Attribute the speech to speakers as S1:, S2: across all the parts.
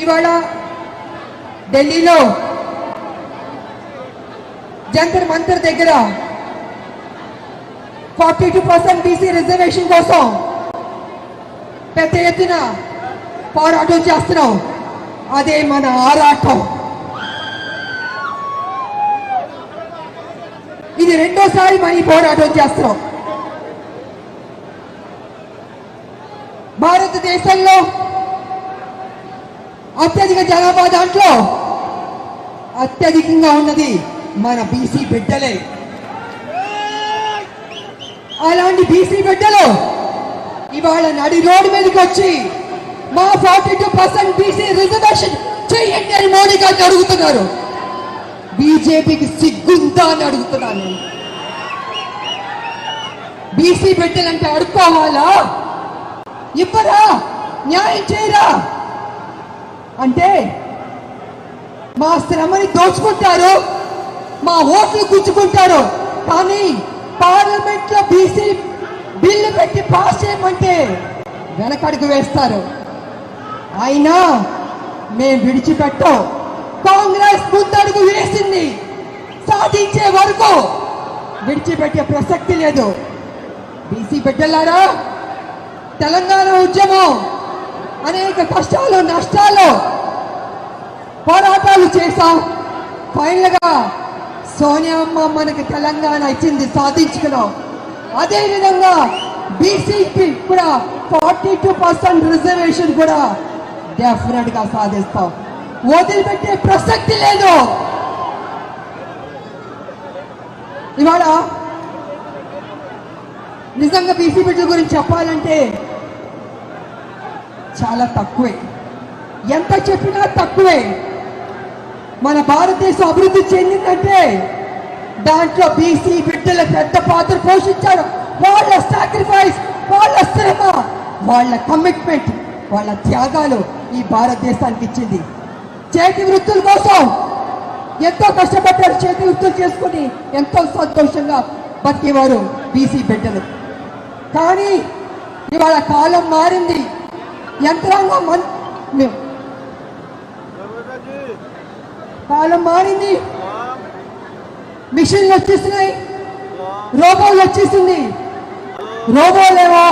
S1: ఇవాళ ఢిల్లీలో జంతర్ మంతర్ దగ్గర 42% బీసీ రిజర్వేషన్ కోసం పెద్ద ఎత్తున పోరాటం చేస్తున్నాం. అదే మన ఆరాటం. ఇది రెండోసారి మన ఈ పోరాటం చేస్తున్నాం. భారతదేశంలో అత్యధిక జనాభా దాంట్లో అత్యధికంగా ఉన్నది మన బీసీ బిడ్డలే. అలాంటి బీసీ బిడ్డలు ఇవాళ నడి రోడ్డు మీదకి వచ్చి మా 42% బీసీ రిజర్వేషన్ చేయండి అని మోడీ గారిని అడుగుతున్నారు. బీజేపీకి సిగ్గుందా అని అడుగుతున్నాను. బీసీ బిడ్డలంటే అడుక్కోవాలా? ఇవ్వరా? న్యాయం చేయరా? అంటే మా శ్రమని దోచుకుంటారు, మా ఓట్లు గుచ్చుకుంటారు. కానీ పార్లమెంట్ లో బీసీ బిల్లు పెట్టి పాస్ చేయమంటే వెనకడుగు వేస్తారు. అయినా మేము విడిచిపెట్టాం. కాంగ్రెస్ ముందడుగు వేసింది, సాధించే వరకు విడిచిపెట్టే ప్రసక్తి లేదు. బీసీ బిడ్డలారా, తెలంగాణ ఉద్యమం అనేక కష్టాలు నష్టాలు పోరాటాలు చేశాం. ఫైనల్ గా సోనియమ్మ మనకి తెలంగాణ ఇచ్చింది, సాధించుకున్నాం. అదే విధంగా బీసీకి కూడా 42% రిజర్వేషన్ కూడా డెఫినెట్ గా సాధిస్తాం. వదిలిపెట్టే ప్రసక్తి లేదు. ఇవాళ నిజంగా బీసీ బిడ్డల గురించి చెప్పాలంటే చాలా తక్కువే. ఎంత చెప్పినా తక్కువే. మన భారతదేశం అభివృద్ధి చెందిందంటే దాంట్లో బీసీ బిడ్డలు పెద్ద పాత్ర పోషించారు. వాళ్ళ సాక్రిఫైస్, వాళ్ళ శ్రమ, వాళ్ళ కమిట్మెంట్, వాళ్ళ త్యాగాలు ఈ భారతదేశానికి ఇచ్చింది. చేతి వృత్తుల కోసం ఎంతో కష్టపడ్డారు. చేతి వృత్తులు చేసుకుని ఎంతో సంతోషంగా బతికేవారు బీసీ బిడ్డలు. కానీ ఇవాళ కాలం మారింది. యంత్రాంగం కాలం మారింది. మిషన్లు వచ్చేస్తున్నాయి, రోబోలు వచ్చేసింది. రోబోలేమో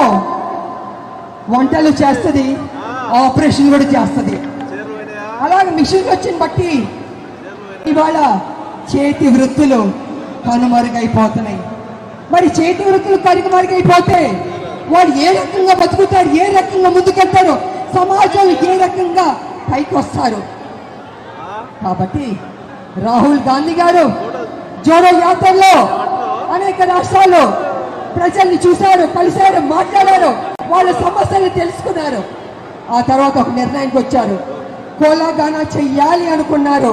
S1: వంటలు చేస్తుంది, ఆపరేషన్ కూడా చేస్తుంది. అలాగే మిషన్లు వచ్చిన బట్టి ఇవాళ చేతి వృత్తులు కనుమరుగైపోతున్నాయి. మరి చేతి వృత్తులు కనుమరుగైపోతే వాళ్ళు ఏ రకంగా బతుకుతారు, ఏ రకంగా ముందుకెళ్తారు, సమాజంలో ఏ రకంగా పైకి వస్తారు? కాబట్టి రాహుల్ గాంధీ గారు జోడో యాత్రలో అనేక రాష్ట్రాల్లో ప్రజల్ని చూశారు, కలిశారు, మాట్లాడారు, వాళ్ళ సమస్యలు తెలుసుకున్నారు. ఆ తర్వాత ఒక నిర్ణయానికి వచ్చారు. కోలాగానా చెయ్యాలి అనుకున్నారు.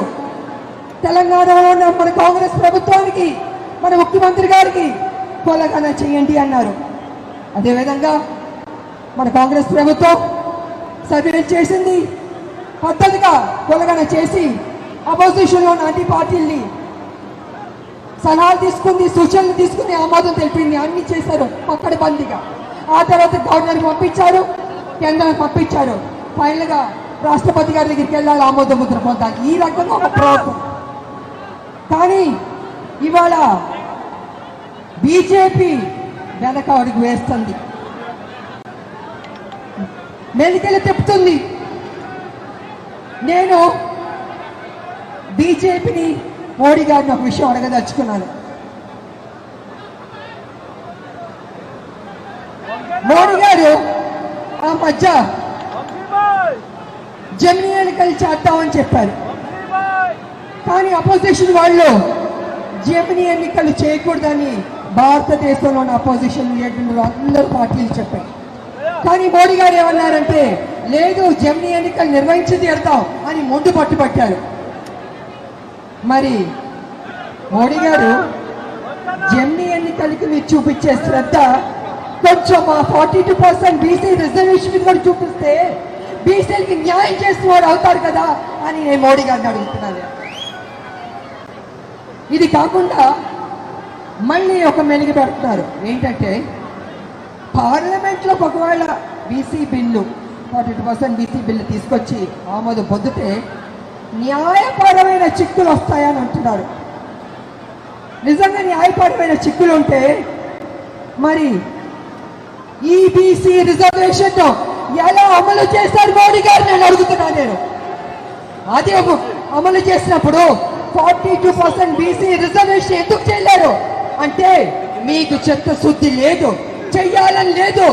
S1: తెలంగాణలో ఉన్న మన కాంగ్రెస్ ప్రభుత్వానికి, మన ముఖ్యమంత్రి గారికి కోలాగానా చెయ్యండి అన్నారు. అదేవిధంగా మన కాంగ్రెస్ ప్రభుత్వం సర్వే చేసింది, పద్ధతిగా కోలాగానా చేసి అపోజిషన్లో ఉన్న అన్ని పార్టీల్ని సలహాలు తీసుకుంది, సూచనలు తీసుకుని ఆమోదం తెలిపింది. అన్ని చేశారు పక్కడబందీగా. ఆ తర్వాత గవర్నర్కి పంపించారు, కేంద్రానికి పంపించారు. ఫైనల్ గా రాష్ట్రపతి గారి దగ్గరికి వెళ్ళాలి ఆమోద ముద్ర పొందాలి. ఈ రకంగా ఒక ప్రవర్తన. కానీ ఇవాళ బీజేపీ వెనక అడుగు వేస్తుంది, మెలికలు తిప్పుతుంది. నేను బీజేపీని, మోడీ గారిని ఒక విషయం అడగదలుచుకున్నాను. మోడీ గారు ఆ మధ్య జమినీ ఎన్నికలు చేద్దామని చెప్పారు. కానీ అపోజిషన్ వాళ్ళు జమినీ ఎన్నికలు చేయకూడదని భారతదేశంలో ఉన్న అపోజిషన్ లీడర్లు అందరూ పార్టీలు చెప్పారు. కానీ మోడీ గారు ఏమన్నారంటే, లేదు జమినీ ఎన్నికలు నిర్వహించి తీరుతాం అని మొండు పట్టుబట్టారు. మరి మోడీ గారు జమినీ ఎన్నికలకి మీరు చూపించే శ్రద్ధ కొంచెం మా 42% బీసీ రిజర్వేషన్ కూడా చూపిస్తే బీసీలకి న్యాయం చేసేవాడు అవుతారు కదా అని నేను మోడీ గారిని అడుగుతున్నాను. ఇది కాకుండా మళ్ళీ ఒక మెలిగి పెడుతున్నారు. ఏంటంటే పార్లమెంట్లో ఒకవేళ బీసీ బిల్లు 42% బీసీ బిల్లు తీసుకొచ్చి ఆమోదం పొందితే న్యాయపరమైన చిక్కులు వస్తాయని అంటున్నారు. నిజంగా న్యాయపరమైన చిక్కులు ఉంటే మరి ఈ బీసీ రిజర్వేషన్ ఎలా అమలు చేశారు మోడీ గారు నేను అడుగుతున్నా. నేను అది అమలు చేసినప్పుడు 42% బీసీ రిజర్వేషన్ ఎందుకు చేయలేరు అంటే మీకు చిత్తశుద్ధి లేదు, చెయ్యాలని లేదు.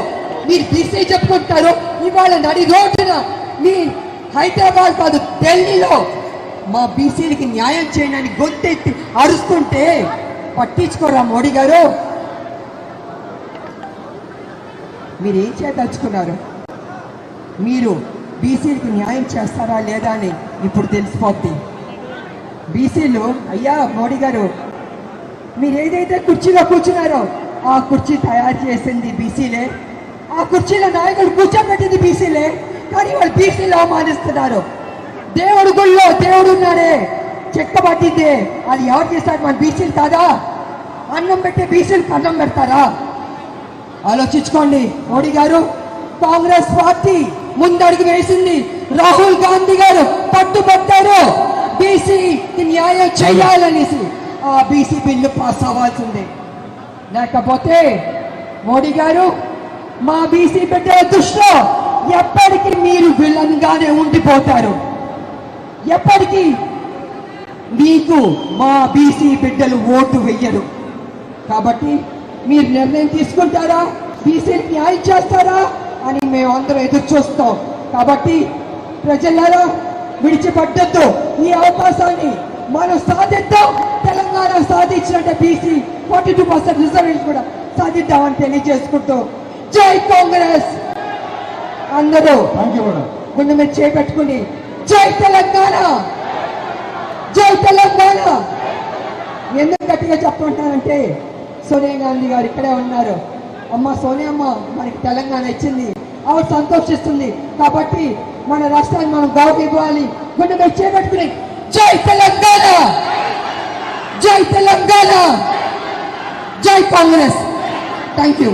S1: మీరు బీసీ చెప్పుకుంటారు, ఇవాళ నడి రోడ్డున మీ హైదరాబాద్ కాదు ఢిల్లీలో మా బీసీలకి న్యాయం చేయడానికి గొంతెత్తి అరుస్తుంటే పట్టించుకోరా మోడీ గారు? మీరు ఏం చేయదలుచుకున్నారు? మీరు బీసీలకి న్యాయం చేస్తారా లేదా అని ఇప్పుడు తెలిసిపోద్ది. బీసీలు అయ్యా మోడీ గారు మీరు ఏదైతే కుర్చీలో కూర్చున్నారో ఆ కుర్చీ తయారు చేసింది బీసీలే, ఆ కుర్చీలో నాయకుడు కూర్చోబెట్టింది బీసీలే, కానీ వాళ్ళు బీసీలు అవమానిస్తున్నారు. దేవుడు గుళ్ళో దేవుడు ఉన్నాడే చెక్క పట్టిందే అది ఎవరు చేస్తారు? మన బీసీలు కాదా? అన్నం పెట్టే బీసీలకు అన్నం పెడతారా? ఆలోచించుకోండి మోడీ గారు. కాంగ్రెస్ పార్టీ ముందడుగు వేసింది, రాహుల్ గాంధీ గారు పట్టుబట్టారు బీసీకి న్యాయం చేయాలనేసి. ఆ బీసీ బిల్లు పాస్ అవ్వాల్సిందే, లేకపోతే మోడీ గారు మా బీసీ బిడ్డల దృష్టిలో ఎప్పటికీ మీరు విలన్ గానే ఉండిపోతారు. ఎప్పటికీ మీకు మా బీసీ బిడ్డలు ఓటు వెయ్యరు. కాబట్టి మీరు నిర్ణయం తీసుకుంటారా, బీసీకి న్యాయం చేస్తారా అని మేమందరం ఎదురు చూస్తాం. కాబట్టి ప్రజలారా విడిచిపడ్డద్దు, ఈ అవకాశాన్ని మనం సాధిద్దాం. తెలంగాణ సాధించినట్టే బీసీ 42% రిజర్వేషన్ కూడా సాధిద్దామని తెలియజేసుకుంటూ జై కాంగ్రెస్. అందరూ గుండె మీద చేపెట్టుకుని జై తెలంగాణ, జై తెలంగాణ. ఎందుకు గట్టిగా చెప్పుకుంటానంటే సోనియా గాంధీ గారు ఇక్కడే ఉన్నారు. అమ్మ సోనియమ్మ మనకి తెలంగాణ ఇచ్చింది, ఆవిడ సంతోషిస్తుంది. కాబట్టి మన రాష్ట్రాన్ని మనం గౌరవం ఇవ్వాలి. గుండె మీద చేపెట్టుకుని జై తెలంగాణ, జై తెలంగాణ, జై కాంగ్రెస్. Thank you.